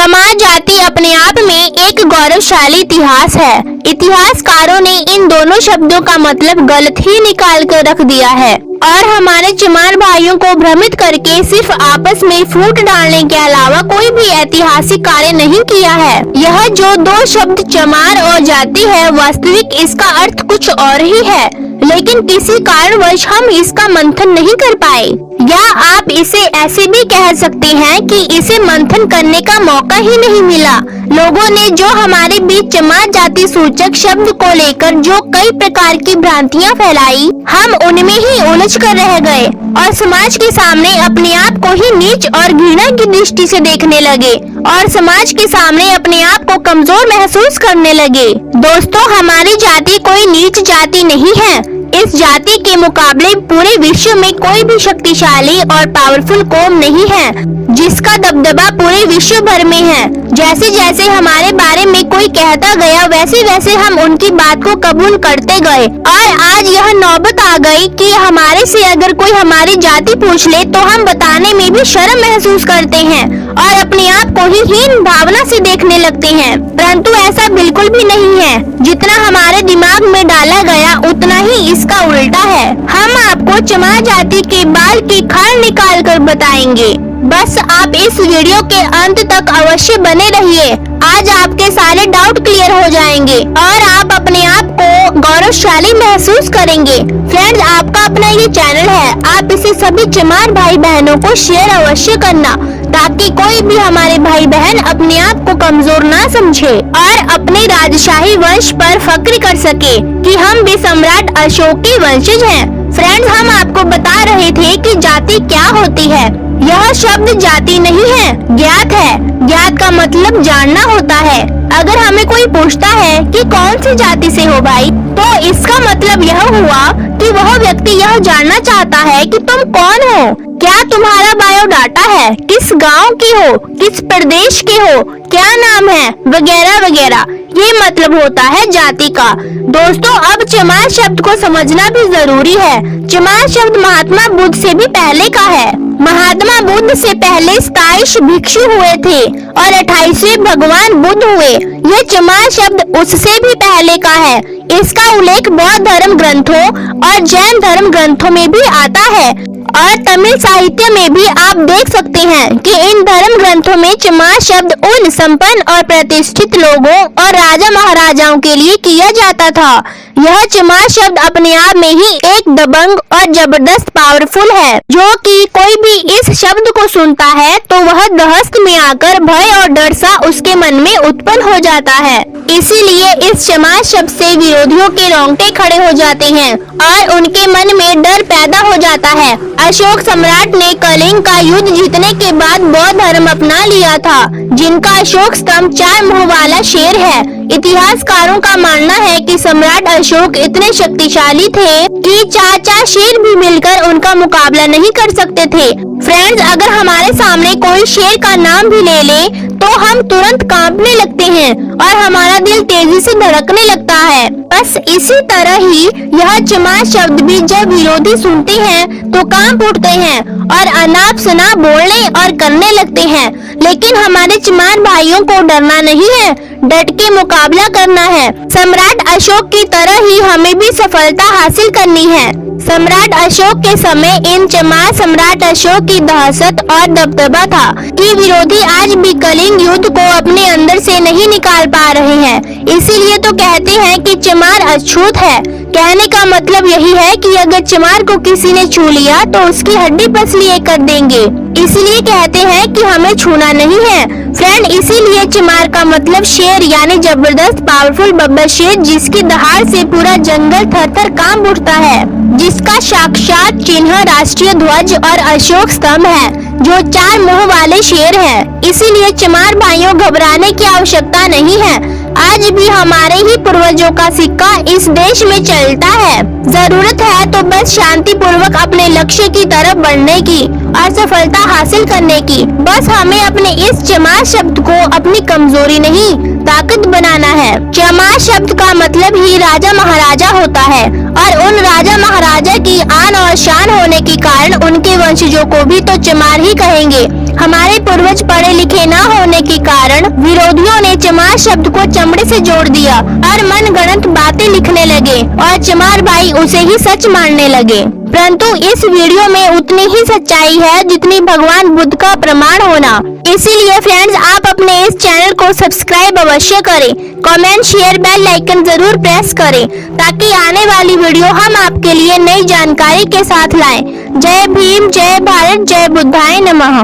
चमार जाति अपने आप में एक गौरवशाली इतिहास है। इतिहासकारों ने इन दोनों शब्दों का मतलब गलत ही निकाल कर रख दिया है और हमारे चमार भाइयों को भ्रमित करके सिर्फ आपस में फूट डालने के अलावा कोई भी ऐतिहासिक कार्य नहीं किया है। यह जो दो शब्द चमार और जाति है, वास्तविक इसका अर्थ कुछ और ही है, लेकिन किसी कारणवश हम इसका मंथन नहीं कर पाए। या आप इसे ऐसे भी कह सकते हैं कि इसे मंथन करने का मौका ही नहीं मिला। लोगों ने जो हमारे बीच चमार जाति सूचक शब्द को लेकर जो कई प्रकार की भ्रांतियां फैलाई, हम उनमें ही उलझ कर रह गए और समाज के सामने अपने आप को ही नीच और घृणा की दृष्टि से देखने लगे और समाज के सामने अपने आप को कमजोर महसूस करने लगे। दोस्तों, हमारी जाति कोई नीच जाति नहीं है। इस जाति के मुकाबले पूरे विश्व में कोई भी शक्तिशाली और पावरफुल कौम नहीं है जिसका दबदबा पूरे विश्व भर में है। जैसे जैसे हमारे बारे में कोई कहता गया, वैसे वैसे हम उनकी बात को कबूल करते गए और आज यह नौबत आ गई कि हमारे से अगर कोई हमारी जाति पूछ ले तो हम बताने में भी शर्म महसूस करते हैं और अपने आप को ही हीन भावना से देखने लगते हैं। परंतु ऐसा बिल्कुल भी नहीं है। जितना हमारे दिमाग में डाला गया उतना ही इसका उल्टा है। हम आपको चमार जाति के बाल की खाल निकाल कर बताएंगे। बस आप इस वीडियो के अंत तक अवश्य बने रहिए। आज आपके सारे डाउट क्लियर हो जाएंगे और आप अपने आप को गौरवशाली महसूस करेंगे। फ्रेंड्स, आपका अपना ये चैनल है, आप इसे सभी चमार भाई बहनों को शेयर अवश्य करना ताकि कोई भी हमारे भाई बहन अपने आप को कमजोर ना समझे और अपने राजशाही वंश पर फक्र कर सके कि हम भी सम्राट अशोक के वंशज हैं। फ्रेंड्स, हम आपको बता रहे थे कि जाति क्या होती है। यह शब्द जाति नहीं है, ज्ञात है। ज्ञात का मतलब जानना होता है। अगर हमें कोई पूछता है कि कौन सी जाति से हो भाई, तो इसका मतलब यह हुआ कि वह व्यक्ति यह जानना चाहता है कि तुम कौन हो, क्या तुम्हारा बायोडाटा है, किस गांव के हो, किस प्रदेश के हो, क्या नाम है, वगैरह वगैरह। ये मतलब होता है जाति का। दोस्तों, अब चमार शब्द को समझना भी जरूरी है। चमार शब्द महात्मा बुद्ध से भी पहले का है। महात्मा बुद्ध से पहले 27 भिक्षु हुए थे और 28वें भगवान बुद्ध हुए। यह चमार शब्द उससे भी पहले का है। इसका उल्लेख बौद्ध धर्म ग्रंथों और जैन धर्म ग्रंथों में भी आता है और तमिल साहित्य में भी आप देख सकते हैं कि इन धर्म ग्रंथों में चमार शब्द उन संपन्न और प्रतिष्ठित लोगों और राजा महाराजाओं के लिए किया जाता था। यह चमार शब्द अपने आप में ही एक दबंग और जबरदस्त पावरफुल है, जो कि कोई भी इस शब्द को सुनता है तो वह दहशत में आकर भय और डर सा उसके मन में उत्पन्न हो जाता है। इसीलिए इस चमार शब्द से विरोधियों के रोंगटे खड़े हो जाते हैं और उनके मन में डर पैदा हो जाता है। अशोक सम्राट ने कलिंग का युद्ध जीतने के बाद बौद्ध धर्म अपना लिया था, जिनका अशोक स्तंभ 4 मुंह वाला शेर है। इतिहासकारों का मानना है कि सम्राट अशोक इतने शक्तिशाली थे कि 4 शेर भी मिलकर उनका मुकाबला नहीं कर सकते थे। फ्रेंड्स, अगर हमारे सामने कोई शेर का नाम भी ले ले तो हम तुरंत कांपने लगते हैं और हमारा दिल तेजी से धड़कने लगता है। बस इसी तरह ही यह चमार शब्द भी जब विरोधी सुनते हैं तो कांप उठते हैं और अनाप शनाप बोलने और करने लगते हैं। लेकिन हमारे चमार भाइयों को डरना नहीं है, डट के मुकाबला करना है। सम्राट अशोक की तरह ही हमें भी सफलता हासिल करनी है। सम्राट अशोक के समय इन चमार सम्राट अशोक की दहशत और दबदबा था कि विरोधी आज भी कलिंग युद्ध को अपने अंदर से नहीं निकाल पा रहे हैं। इसीलिए तो कहते हैं कि चमार अछूत है। कहने का मतलब यही है कि अगर चमार को किसी ने छू लिया तो उसकी हड्डी पसली कर देंगे। इसलिए कहते हैं कि हमें छूना नहीं है। फ्रेंड, इसीलिए चमार का मतलब शेर यानी जबरदस्त पावरफुल बब्बर शेर, जिसकी दहाड़ से पूरा जंगल थर-थर कांप उठता है, जिसका साक्षात चिन्ह राष्ट्रीय ध्वज और अशोक स्तंभ है, जो 4 मुंह वाले शेर हैं। इसीलिए चमार भाइयों, घबराने की आवश्यकता नहीं है। आज भी हमारे ही पूर्वजों का सिक्का इस देश में चलता है। जरूरत है तो बस शांति पूर्वक अपने लक्ष्य की तरफ बढ़ने की और सफलता हासिल करने की। बस हमें अपने इस चमार शब्द को अपनी कमजोरी नहीं, ताकत बनाना है। चमार शब्द का मतलब ही राजा महाराजा होता है और उन राजा महाराजा की आन और शान होने के कारण उनके वंशजों को भी तो चमार ही कहेंगे। हमारे पूर्वज पढ़े लिखे न होने के कारण विरोधियों ने चमार शब्द को चमड़े से जोड़ दिया और मनगढ़ंत बातें लिखने लगे और चमार भाई उसे ही सच मानने लगे। परंतु इस वीडियो में उतनी ही सच्चाई है जितनी भगवान बुद्ध का प्रमाण होना। इसीलिए फ्रेंड्स, आप अपने इस चैनल को सब्सक्राइब अवश्य करें, कमेंट, शेयर, बेल आइकन जरूर प्रेस करें ताकि आने वाली वीडियो हम आपके लिए नई जानकारी के साथ लाएं। जय भीम, जय भारत, जय बुद्धाय नमः।